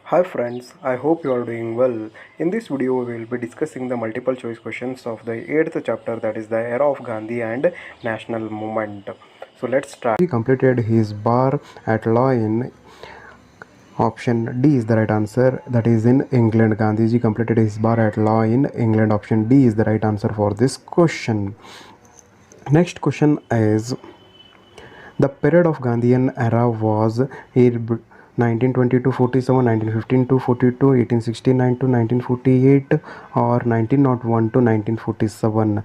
Hi friends, I hope you are doing well. In this video, we will be discussing the multiple choice questions of the 8th chapter, that is the era of Gandhi and national movement. So let's start. He completed his bar at law in option D is the right answer, that is in England. Gandhiji completed his bar at law in England. Option D is the right answer for this question. Next question is, the period of Gandhian era was 1920 to 47, 1915 to 42, 1869 to 1948, or 1901 to 1947.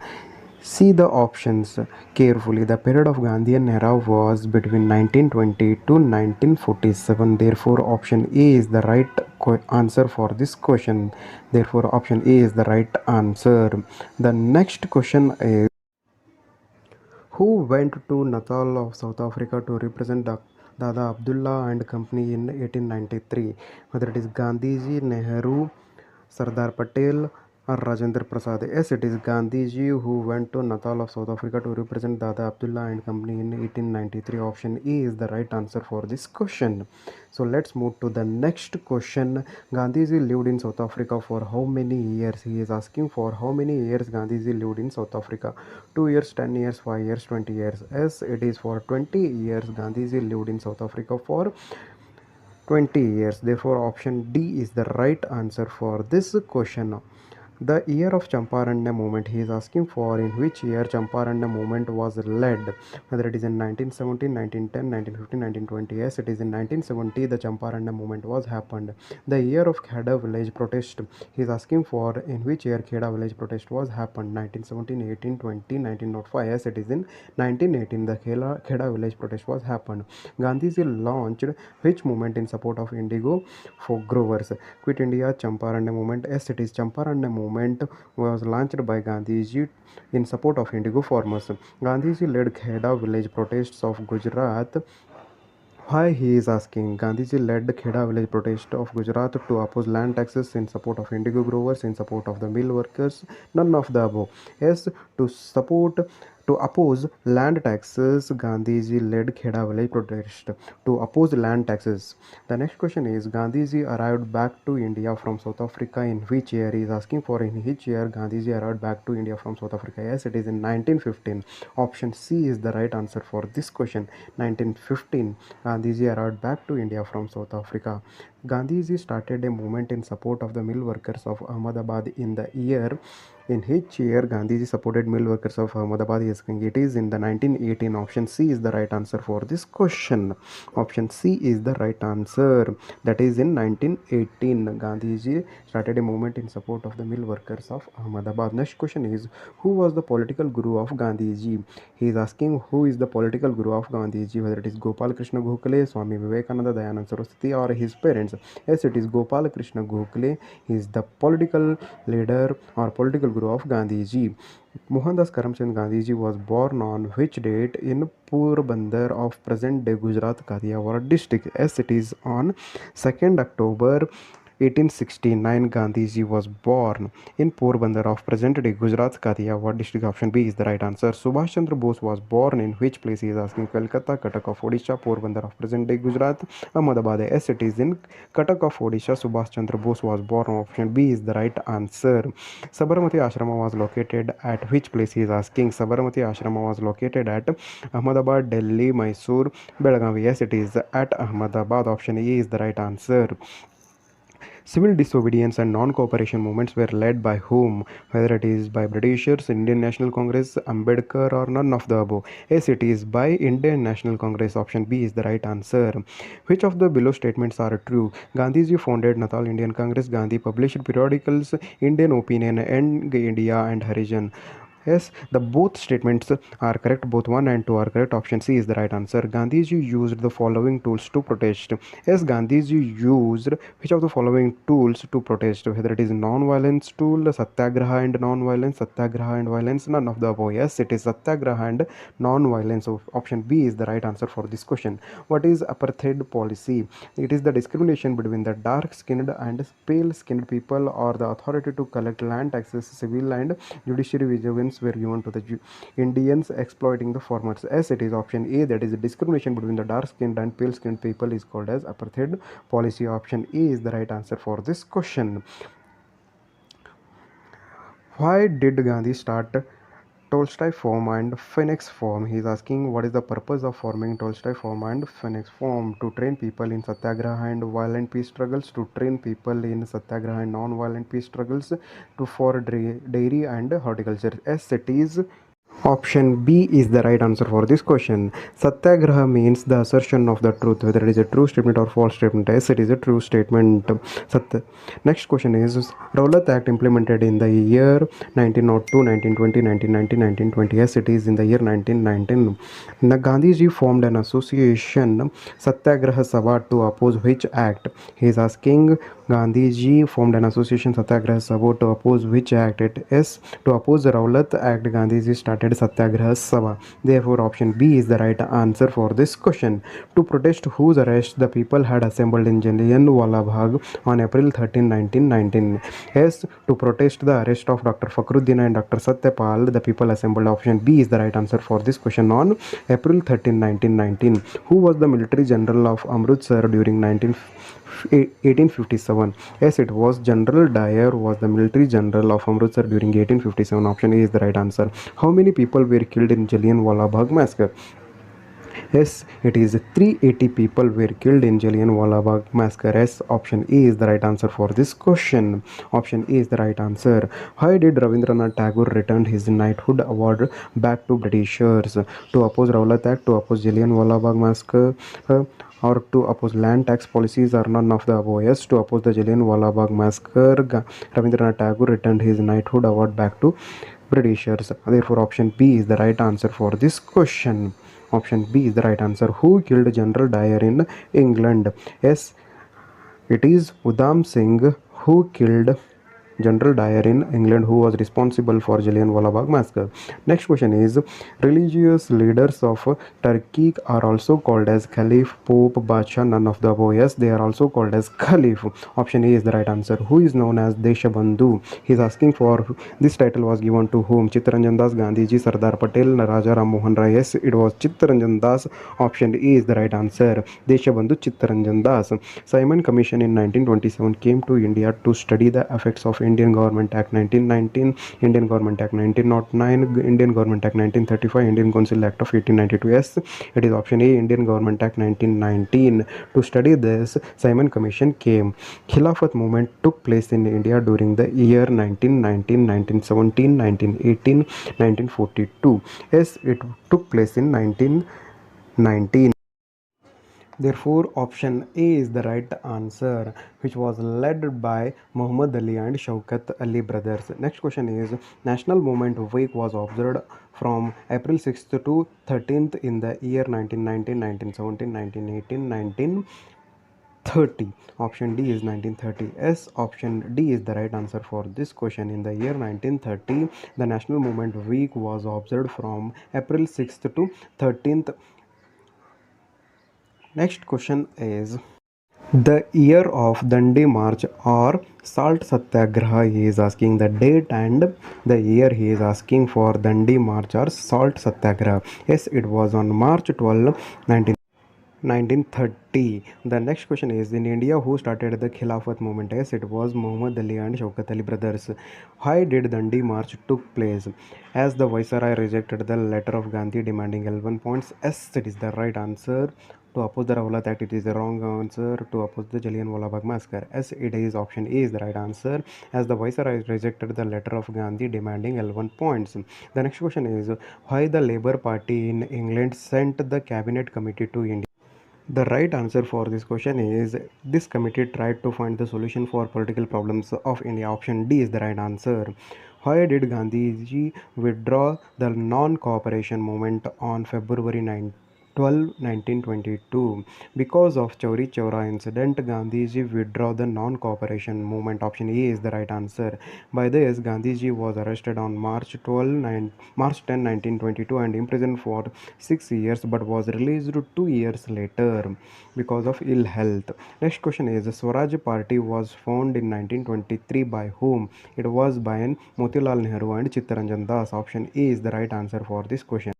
See the options carefully. The period of Gandhian era was between 1920 to 1947. Therefore, option A is the right answer for this question. Therefore, option A is the right answer. The next question is, who went to Natal of South Africa to represent Dada Abdullah and company in 1893? Whether it is Gandhiji, Nehru, Sardar Patel, or Rajendra Prasad. Yes, it is Gandhiji who went to Natal of South Africa to represent Dada Abdullah and company in 1893. Option E is the right answer for this question. So let's move to the next question. Gandhiji lived in South Africa for how many years? He is asking for how many years Gandhiji lived in South Africa. 2 years, 10 years, 5 years, 20 years. Yes, it is for 20 years. Gandhiji lived in South Africa for 20 years. Therefore, option D is the right answer for this question. The year of Champaran movement he is asking for, in which year Champaran movement was led, whether it is in 1917, 1910, 1915, 1920. Yes, it is in 1970 the Champaran movement was happened. The year of Kheda village protest he is asking for, in which year Kheda village protest was happened, 1917, 18, 20, 1905. Yes, it is in 1918 the Kheda village protest was happened. Gandhiji launched which movement in support of indigo for growers? Quit India Champaran movement. Yes, it is Champaran movement was launched by Gandhiji in support of indigo farmers. Gandhiji led Kheda village protests of Gujarat. Why he is asking? Gandhiji led the Kheda village protest of Gujarat to oppose land taxes, in support of indigo growers, in support of the mill workers. None of the above. Yes, to oppose land taxes, Gandhiji led Kheda village protest to oppose land taxes. The next question is, Gandhiji arrived back to India from South Africa in which year? He is asking for in which year Gandhiji arrived back to India from South Africa. Yes, it is in 1915. Option C is the right answer for this question. 1915. Gandhiji arrived back to India from South Africa. Gandhiji started a movement in support of the mill workers of Ahmedabad in the year. In which year Gandhiji supported mill workers of Ahmedabad? It is in the 1918. Option C is the right answer for this question. Option C is the right answer. That is in 1918. Gandhiji started a movement in support of the mill workers of Ahmedabad. Next question is, who was the political guru of Gandhiji? He is asking who is the political guru of Gandhiji, whether it is Gopal Krishna Gokhale, Swami Vivekananda, Dayanand Saraswati, or his parents. Yes, it is Gopal Krishna Gokhale. He is the political leader or political guru of Gandhiji. Mohandas Karamchand Gandhiji was born on which date in Porbandar of present-day Gujarat, Kathiawar district? Yes, it is on 2nd October 1869. Gandhiji was born in Porbandar of present-day Gujarat, Kathiawar district. Option B is the right answer. Subhash Chandra Bose was born in which place? He is asking. Kolkata, Cuttack of Odisha, Porbandar of present-day Gujarat, Ahmedabad. Yes, it is in Cuttack of Odisha. Subhash Chandra Bose was born. Option B is the right answer. Sabarmati Ashrama was located at which place? He is asking. Sabarmati Ashrama was located at Ahmedabad, Delhi, Mysore, Belgavi. Yes, it is at Ahmedabad. Option A is the right answer. Civil disobedience and non-cooperation movements were led by whom? Whether it is by Britishers, Indian National Congress, Ambedkar, or none of the above. Yes, it is by Indian National Congress. Option B is the right answer. Which of the below statements are true? Gandhiji founded Natal Indian Congress. Gandhi published periodicals Indian Opinion, Young India, and Harijan. Yes, the both statements are correct. Both 1 and 2 are correct. Option C is the right answer. Gandhiji used the following tools to protest. Yes, Gandhiji used which of the following tools to protest? Whether it is non-violence tool, satyagraha and non-violence, satyagraha and violence, none of the above. Yes, it is satyagraha and non-violence. So option B is the right answer for this question. What is apartheid policy? It is the discrimination between the dark-skinned and pale-skinned people, or the authority to collect land taxes, civil and judiciary vigilance fines were given to the Indians exploiting the farmers? S. It is option A, that is discrimination between the dark-skinned and pale-skinned people is called as apartheid policy. Option A is the right answer for this question. Why did Gandhi start Tolstoy form and Phoenix form? He is asking what is the purpose of forming Tolstoy form and Phoenix form? To train people in satyagraha and violent peace struggles, to train people in satyagraha and non-violent peace struggles, to for dairy and horticulture. Yes, it is option B is the right answer for this question. Satyagraha means the assertion of the truth, whether it is a true statement or false statement. Yes, it is a true statement. Next question is Rowlatt Act implemented in the year 1902, 1920, 1919, 1920. Yes, it is in the year 1919. Gandhiji formed an association, Satyagraha Sabha, to oppose which act? He is asking Gandhiji formed an association, Satyagraha Sabha, to oppose which act? It is to oppose the Rowlatt Act. Gandhiji started Satyagraha Sabha. Therefore, option B is the right answer for this question. To protest whose arrest the people had assembled in Jallianwala Bagh on April 13, 1919. Yes, to protest the arrest of Dr. Fakhruddin and Dr. Satyapal, the people assembled. Option B is the right answer for this question on April 13, 1919. Who was the military general of Amritsar during 1857? Yes, it was General Dyer was the military general of Amritsar during 1857. Option A is the right answer. How many people were killed in Jallianwala Bagh massacre? Yes, it is 380 people were killed in Jallianwala Bagh massacre. Yes, option A is the right answer for this question. Option A is the right answer. Why did Rabindranath Tagore return his knighthood award back to Britishers? To oppose Rowlatt Act, to oppose Jallianwala Bagh massacre, or to oppose land tax policies, or none of the above? Yes, to oppose the Jallianwala Bagh massacre, Rabindranath Tagore returned his knighthood award back to Britishers. Therefore, option B is the right answer for this question. Option B is the right answer. Who killed General Dyer in England? Yes, it is Udham Singh who killed General Dyer in England, who was responsible for Jallianwala Bagh massacre. Next question is religious leaders of Turkey are also called as Caliph, Pope, Bacha, none of the above. Yes, they are also called as Caliph. Option A is the right answer. Who is known as Deshabandhu? He is asking for this title was given to whom? Chittaranjan Das, Gandhiji, Sardar Patel, Raja Ram Mohan Rai. Yes, it was Chittaranjan Das. Option A is the right answer. Deshabandhu Chittaranjan Das. Simon Commission in 1927 came to India to study the effects of Indian Government Act 1919, Indian Government Act 1909, Indian Government Act 1935, Indian Council Act of 1892. Yes, it is option A, Indian Government Act 1919. To study this, Simon Commission came. Khilafat movement took place in India during the year 1919, 1917, 1918, 1942. Yes, it took place in 1919. Therefore, option A is the right answer, which was led by Muhammad Ali and Shaukat Ali brothers. Next question is National Movement Week was observed from April 6th to 13th in the year 1919, 1917, 1918, 1930. Option D is 1930. Yes, option D is the right answer for this question. In the year 1930, the National Movement Week was observed from April 6th to 13th. Next question is the year of Dandi March or Salt Satyagraha. He is asking the date and the year. He is asking for Dandi March or Salt Satyagraha. Yes, it was on March 12, 1930. The next question is in India, who started the Khilafat movement? Yes, it was Muhammad Ali and Shaukat Ali brothers. Why did Dandi March took place? As the Viceroy rejected the letter of Gandhi demanding 11 points. Yes, it is the right answer. To oppose the Rowlatt Act, it is the wrong answer. To oppose the Jallianwala Bagh massacre, as it is option A is the right answer. As the Viceroy rejected the letter of Gandhi demanding 11 points. The next question is why the Labour Party in England sent the Cabinet Committee to India? The right answer for this question is this committee tried to find the solution for political problems of India. Option D is the right answer. Why did Gandhiji withdraw the non-cooperation movement on February 9? 12 1922. Because of Chauri Chaura incident, Gandhiji withdrew the non-cooperation movement. Option A is the right answer. By this, Gandhiji was arrested on March 10, 1922 and imprisoned for 6 years but was released 2 years later because of ill health. Next question is Swaraj Party was formed in 1923 by whom? It was by Motilal Nehru and Chittaranjan Das. Option A is the right answer for this question.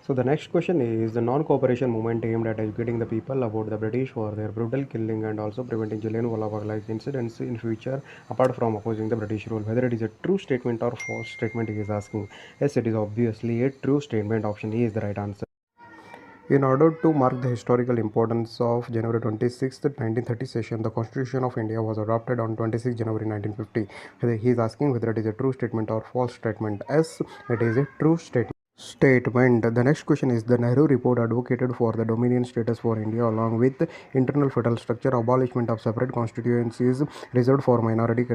So the next question is the non-cooperation movement aimed at educating the people about the British for their brutal killing and also preventing Jallianwala Bagh-like incidents in future apart from opposing the British rule. Whether it is a true statement or false statement he is asking. Yes, it is obviously a true statement. Option A is the right answer. In order to mark the historical importance of January 26, 1930 session, the Constitution of India was adopted on 26 January 1950. He is asking whether it is a true statement or false statement. Yes, it is a true statement. The next question is the Nehru report advocated for the dominion status for India along with internal federal structure, abolishment of separate constituencies reserved for minority,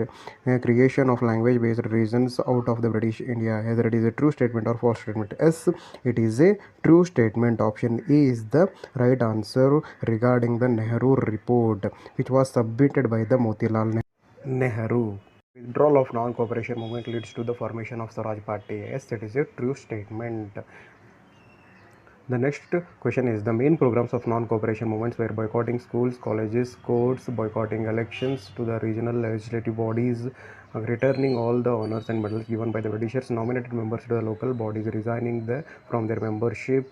creation of language based regions out of the British India. Whether it is a true statement or false statement. Yes, it is a true statement. Option A is the right answer regarding the Nehru report, which was submitted by the Motilal Nehru. Withdrawal of non-cooperation movement leads to the formation of Swaraj Party. Yes, it is a true statement. The next question is the main programs of non-cooperation movements were boycotting schools, colleges, courts, boycotting elections to the regional legislative bodies, returning all the honors and medals given by the Britishers, nominated members to the local bodies, resigning from their membership,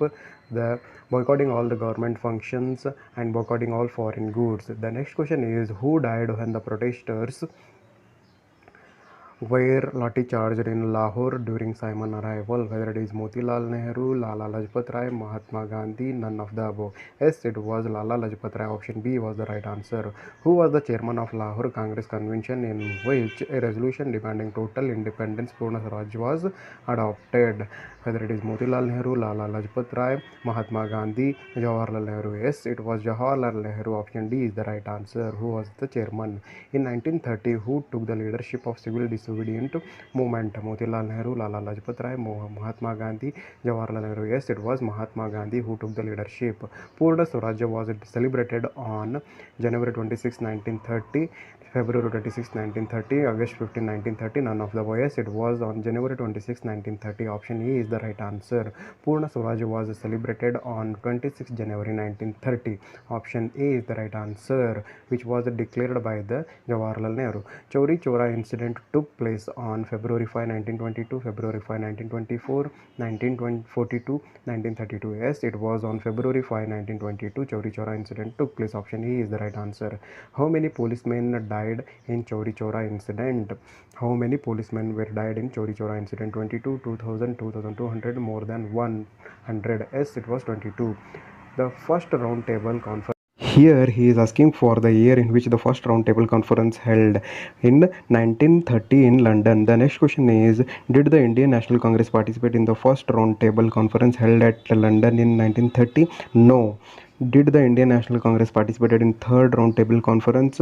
the boycotting all the government functions, and boycotting all foreign goods. The next question is who died when the protesters were lathi-charged in Lahore during Simon arrival? Whether it is Motilal Nehru, Lala Lajpat Rai, Mahatma Gandhi, none of the above. Yes, it was Lala Lajpat Rai. Option B was the right answer. Who was the chairman of Lahore Congress Convention in which a resolution demanding total independence Purna Swaraj was adopted? Whether it is Motilal Nehru, Lala Lajpat Rai, Mahatma Gandhi, Jawaharlal Nehru. Yes, it was Jawaharlal Nehru. Option D is the right answer. Who was the chairman? In 1930, who took the leadership of civil disobedient movement? Motilal Nehru, Lala Lajpat Rai, Mahatma Gandhi, Jawaharlal Nehru. Yes, it was Mahatma Gandhi who took the leadership. Purna Swaraj was celebrated on January 26, 1930, February 26, 1930, August 15, 1930, none of the above. Yes, it was on January 26, 1930. Option E is the right answer. Purna Swaraj was celebrated on 26 January 1930. Option A is the right answer, which was declared by the Jawaharlal Nehru. Chauri Chaura incident took place on February 5, 1922, February 5, 1924, 1942, 1932. Yes, it was on February 5, 1922. Chauri Chaura incident took place. Option E is the right answer. How many policemen died in Chauri Chaura incident? How many policemen were died in Chauri Chaura incident? 22, 2000, 2200, more than 100. Yes, it was 22. The first round table conference. Here he is asking for the year in which the first roundtable conference held in 1930 in London. The next question is, did the Indian National Congress participate in the first roundtable conference held at London in 1930? No. Did the Indian National Congress participated in third roundtable conference?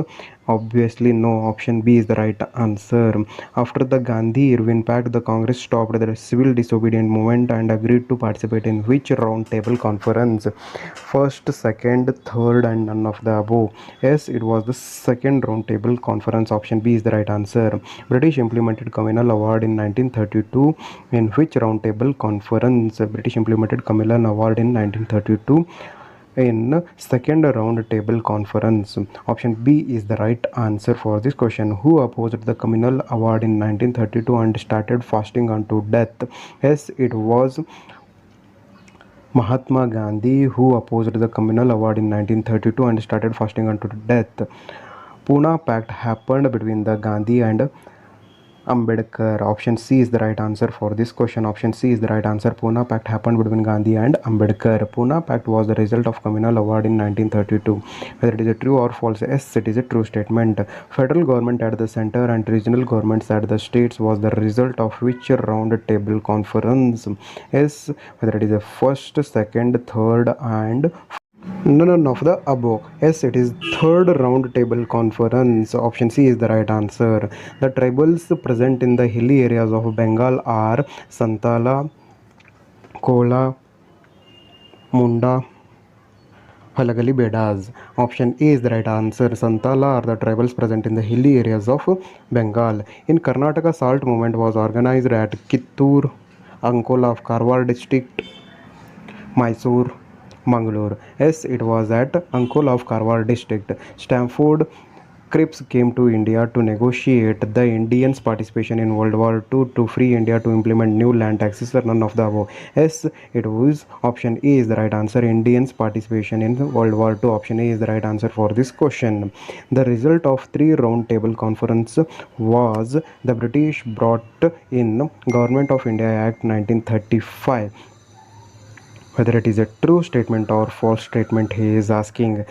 Obviously no. Option B is the right answer. After the Gandhi-Irwin Pact, the Congress stopped the civil disobedient movement and agreed to participate in which roundtable conference? First, second, third, and none of the above. Yes, it was the second roundtable conference. Option B is the right answer. British implemented communal award in 1932. In which roundtable conference? British implemented communal award in 1932 in second round table conference. Option B is the right answer for this question. Who opposed the communal award in 1932 and started fasting unto death? Yes, it was Mahatma Gandhi who opposed the communal award in 1932 and started fasting unto death. Pune Pact happened between the Gandhi and Ambedkar. Option C is the right answer for this question. Option C is the right answer. Pune Pact happened between Gandhi and Ambedkar. Pune Pact was the result of communal award in 1932. Whether it is a true or false, yes, it is a true statement. Federal government at the center and regional governments at the states was the result of which round table conference? Yes, whether it is a first, second, third, and none of the above. Yes, it is third round table conference. Option C is the right answer. The tribals present in the hilly areas of Bengal are Santala, Kola, Munda Halagali Bedas. Option A is the right answer. Santala are the tribals present in the hilly areas of Bengal. In Karnataka, Salt movement was organized at Kittur, Ankola of Karwar district, Mysore, Mangalore. Yes, it was at Ankola of Karwar district. Stamford Cripps came to India to negotiate the Indians' participation in World War II to free India to implement new land taxes or none of the above. Yes, it was option A is the right answer. Indians' participation in World War II. Option A is the right answer for this question. The result of three round table conference was the British brought in Government of India Act 1935. Whether it is a true statement or false statement, he is asking.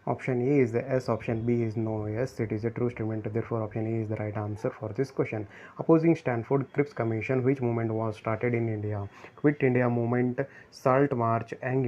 Option A is the yes, option B is no. Yes, it is a true statement, therefore option A is the right answer for this question. Opposing Stanford Cripps Commission, which movement was started in India? Quit India movement, Salt March, Young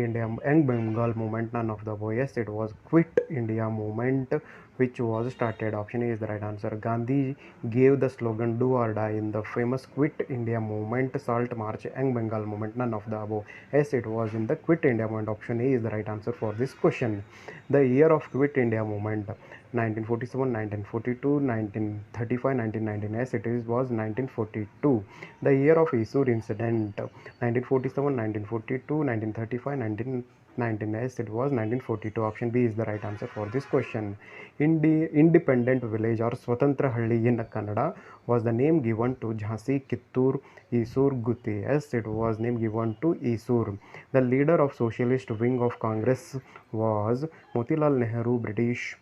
Bengal movement, none of the above. Yes, it was Quit India movement which was started. Option A is the right answer. Gandhi gave the slogan do or die in the famous Quit India movement, Salt March, Young Bengal movement, none of the above. Yes, it was in the Quit India movement. Option A is the right answer for this question. The year of Quit India movement, 1947, 1942, 1935, 1919. Yes, it was 1942. The year of Isur incident, 1947, 1942, 1935, 1919. Yes, it was 1942. Option B is the right answer for this question. Independent village or Swatantra Halli in Kannada was the name given to Jhansi, Kittur, Isur, Gutti. Yes, it was name given to Isur. The leader of socialist wing of Congress was Motilal Nehru, British,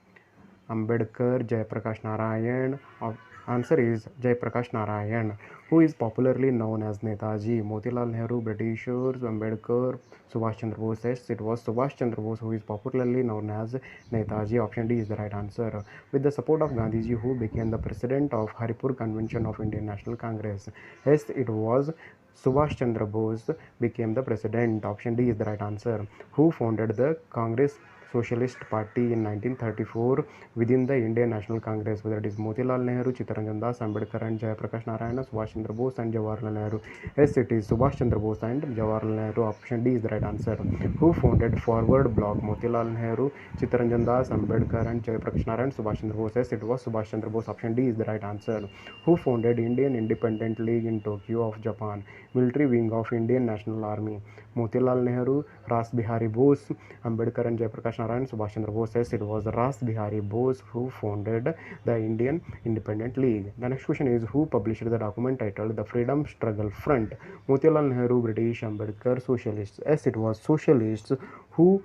Ambedkar, Jayaprakash Narayan. Answer is Jayaprakash Narayan, who is popularly known as Netaji. Motilal Nehru, Britishers, Ambedkar, Subhash Chandra Bose. Yes, it was Subhash Chandra Bose who is popularly known as Netaji. Option D is the right answer. With the support of Gandhiji, who became the president of Haripur Convention of Indian National Congress. Yes, it was Subhash Chandra Bose became the president. Option D is the right answer. Who founded the Congress Socialist Party in 1934 within the Indian National Congress, whether it is Motilal Nehru, Chittaranjan Das, Ambedkar and Jayaprakash Narayana, Subhash Chandra Bose and Jawaharlal Nehru. Yes, it is Subhash Chandra Bose and Jawaharlal Nehru. Option D is the right answer. Who founded Forward Bloc? Motilal Nehru, Chittaranjan Das, Ambedkar and Jayaprakash Narayana, Subhash Chandra Bose. Yes, it was Subhash Chandra Bose. Option D is the right answer. Who founded Indian Independent League in Tokyo of Japan? Military wing of Indian National Army. Motilal Nehru, Ras Bihari Bose, Ambedkar and Jayaprakash Narayan, Subhash Chandra Bose. Yes, it was Ras Bihari Bose who founded the Indian Independent League. The next question is, who published the document titled The Freedom Struggle Front? Motilal Nehru, British, Ambedkar, Socialists. Yes, it was Socialists who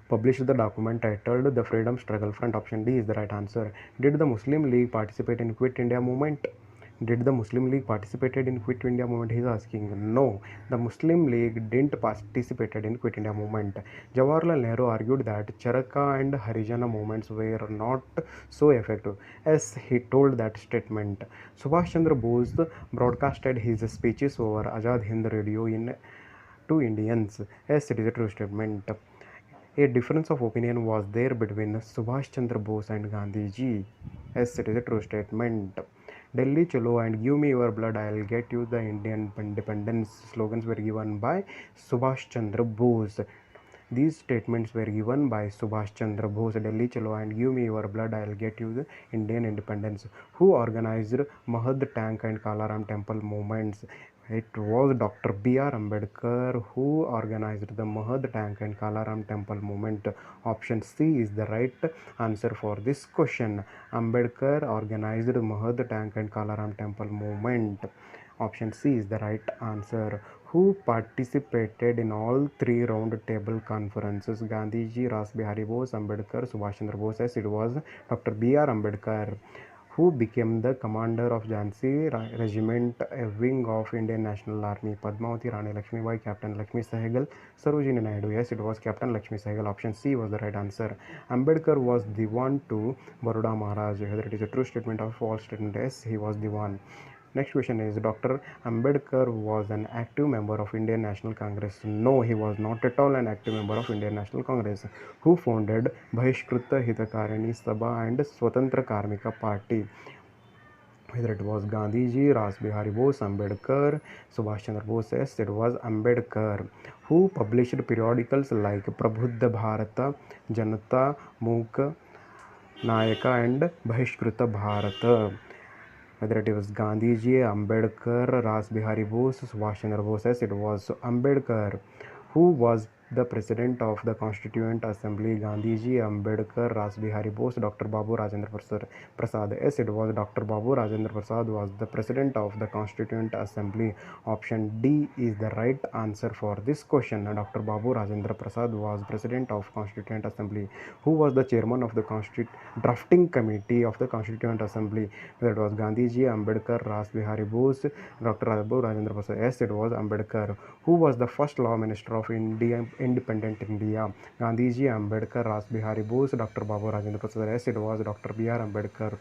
published the document titled The Freedom Struggle Front. Option D is the right answer. Did the Muslim League participate in Quit India movement? Did the Muslim League participated in Quit India movement? He is asking. No, the Muslim League didn't participated in Quit India movement. Jawaharlal Nehru argued that Charaka and Harijana movements were not so effective as he told that statement. Subhash Chandra Bose broadcasted his speeches over Azad Hind Radio in to Indians. Yes, it is a true statement. A difference of opinion was there between Subhash Chandra Bose and Gandhiji. Yes, it is a true statement. Delhi Chalo and Give Me Your Blood, I'll Get You the Indian Independence slogans were given by Subhash Chandra Bose. These statements were given by Subhash Chandra Bose. Delhi Chalo and Give Me Your Blood, I'll Get You the Indian Independence. Who organized Mahad Tank and Kalaram Temple movements? It was Dr. B.R. Ambedkar who organized the Mahad Tank and Kalaram Temple movement. Option C is the right answer for this question. Ambedkar organized Mahad Tank and Kalaram Temple movement. Option C is the right answer. Who participated in all three round table conferences? Gandhiji, Ras Bihari Bose, Ambedkar, Subhash Chandra Bose. Yes, it was Dr. B.R. Ambedkar who became the commander of Jhansi Regiment, a wing of Indian National Army. Padmavati Rani Lakshmibai, Captain Lakshmi Sehgal, Sarojini Naidu. Yes, it was Captain Lakshmi Sehgal. Option C was the right answer. Ambedkar was Diwan to Baroda Maharaj. Whether it is a true statement or false statement, yes, he was Diwan. Next question is, Dr. Ambedkar was an active member of Indian National Congress. No, he was not at all an active member of Indian National Congress. Who founded Bahishkruta Hitakarini Sabha and Swatantra Karmika Party? Whether it was Gandhiji, Ras Bihari Bose, Ambedkar, Subhash Chandra Bose. Yes, it was Ambedkar, who published periodicals like Prabhuddha Bharata, Janata, Mukh, Nayaka and Bahishkruta Bharata. Whether it was Gandhiji, Ambedkar, Ras Bihari Bose, Subhash Chandra Bose. Yes, it was Ambedkar, who was the president of the Constituent Assembly. Gandhiji, Ambedkar, Ras Bihari Bose, Dr. Babu Rajendra Prasad. Yes, it was Dr. Babu Rajendra Prasad was the president of the Constituent Assembly. Option D is the right answer for this question. Dr. Babu Rajendra Prasad was president of Constituent Assembly. Who was the chairman of the drafting committee of the Constituent Assembly? That was Gandhiji, Ambedkar, Ras Bihari Bose, Dr. Babu Rajendra Prasad. Yes, it was Ambedkar. Who was the first law minister of independent India? Gandhiji, Ambedkar, Ras Bihari Bose, Dr. Babu Rajendra Prasad. Yes, it was Dr. B.R. Ambedkar.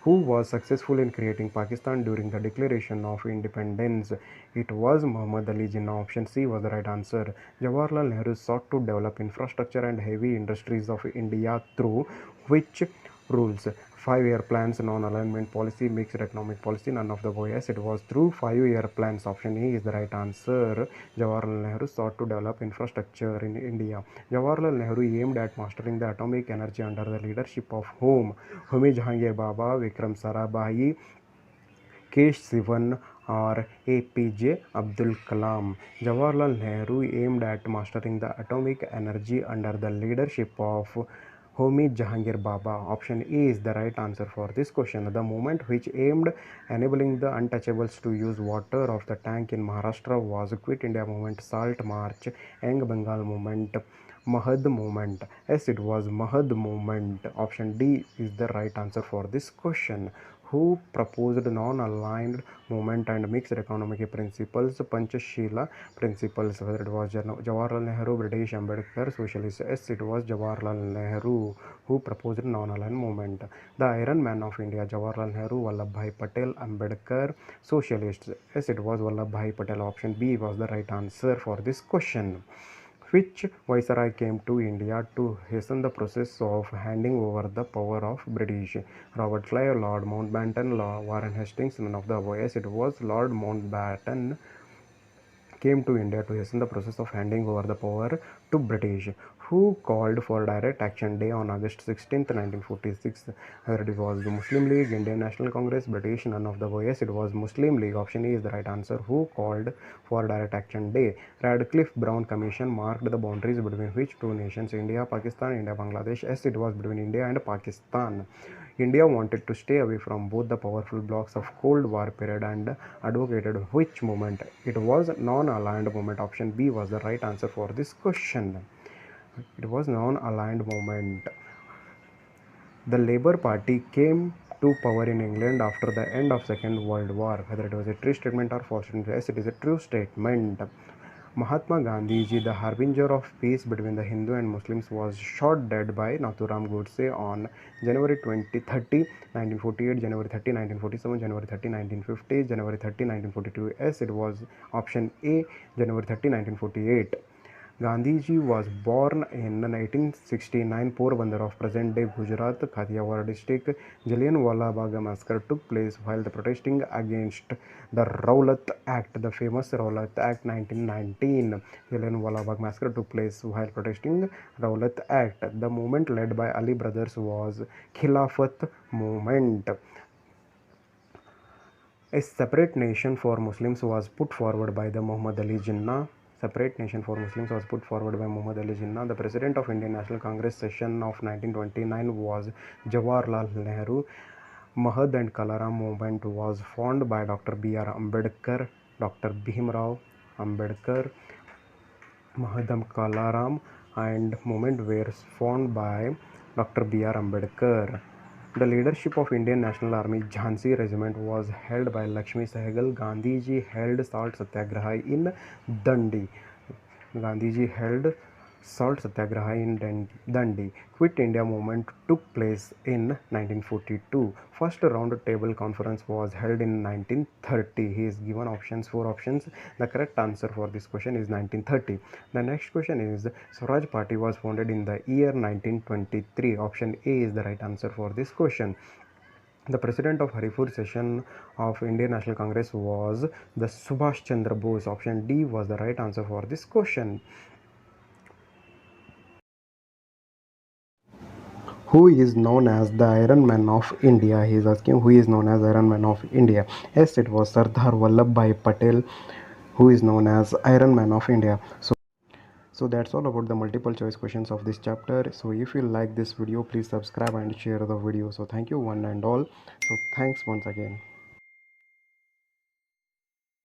Who was successful in creating Pakistan during the declaration of independence? It was Muhammad Ali Jinnah. Option C was the right answer. Jawaharlal Nehru sought to develop infrastructure and heavy industries of India through which rules? 5-year plans, non-alignment policy, mixed economic policy, none of the above. Yes, it was through 5-year plans. Option A is the right answer. Jawaharlal Nehru sought to develop infrastructure in India. Jawaharlal Nehru aimed at mastering the atomic energy under the leadership of whom? Homi Jahangir Baba, Vikram Sarabhai, K. Sivan or APJ Abdul Kalam. Jawaharlal Nehru aimed at mastering the atomic energy under the leadership of Homi Jahangir Baba. Option A is the right answer for this question. The movement which aimed enabling the untouchables to use water of the tank in Maharashtra was Quit India Movement, Salt March, Young Bengal Movement, Mahad Movement. Yes, it was Mahad Movement. Option D is the right answer for this question. Who proposed non-aligned movement and mixed economic principles, Panchashila principles? Whether it was Jawaharlal Nehru, British, Ambedkar, Socialist. Yes, it was Jawaharlal Nehru who proposed non-aligned movement. The Iron Man of India, Jawaharlal Nehru, Vallabhbhai Patel, Ambedkar, Socialists. Yes, it was Vallabhbhai Patel. Option B was the right answer for this question. Which viceroy came to India to hasten the process of handing over the power of British? Robert Clive, Lord Mountbatten, Warren Hastings, none of the above. Yes, it was Lord Mountbatten came to India to hasten the process of handing over the power to British. Who called for Direct Action Day on August 16, 1946? Whether it was the Muslim League, Indian National Congress, British, none of the above. Yes, it was Muslim League. Option A is the right answer. Who called for Direct Action Day? Radcliffe Brown Commission marked the boundaries between which two nations? India, Pakistan, India, Bangladesh. Yes, it was between India and Pakistan. India wanted to stay away from both the powerful blocs of Cold War period and advocated which movement? It was non-aligned movement. Option B was the right answer for this question. It was non-aligned movement. The Labour Party came to power in England after the end of Second World War. Whether it was a true statement or false statement? Yes, it is a true statement. Mahatma Gandhiji, the harbinger of peace between the Hindu and Muslims, was shot dead by Nathuram Godse on January 30, 1948, January 30, 1947, January 30, 1950, January 30, 1942. Yes, it was option A, January 30, 1948. Gandhiji was born in 1869 Porbandar of present-day Gujarat, Kathiawar district. Jallianwala Bagh massacre took place while protesting against the Rowlatt Act, the famous Rowlatt Act 1919. Jallianwala Bagh massacre took place while protesting Rowlatt Act. The movement led by Ali brothers was Khilafat movement. A separate nation for Muslims was put forward by the Muhammad Ali Jinnah. Separate nation for Muslims was put forward by Muhammad Ali Jinnah. The president of Indian National Congress session of 1929 was Jawaharlal Nehru. Mahad and Kalaram movement was formed by Dr. B.R. Ambedkar, Dr. Bhimrao Ambedkar, Mahadam Kalaram, and movement were formed by Dr. B.R. Ambedkar. The leadership of Indian National Army Jhansi Regiment was held by Lakshmi Sehgal. Gandhiji held Salt Satyagraha in Dandi. Gandhiji held Salt Satyagraha in Dandi. Quit India movement took place in 1942. First round table conference was held in 1930. He is given options, 4 options. The correct answer for this question is 1930. The next question is Swaraj Party was founded in the year 1923. Option A is the right answer for this question. The president of Haripur session of Indian National Congress was the Subhash Chandra Bose. Option D was the right answer for this question. Who is known as the Iron Man of India? He is asking who is known as Iron Man of India. Yes, it was Sardar Vallabhbhai Patel, who is known as Iron Man of India. So that's all about the multiple choice questions of this chapter. So if you like this video, please subscribe and share the video. So thank you one and all. So thanks once again.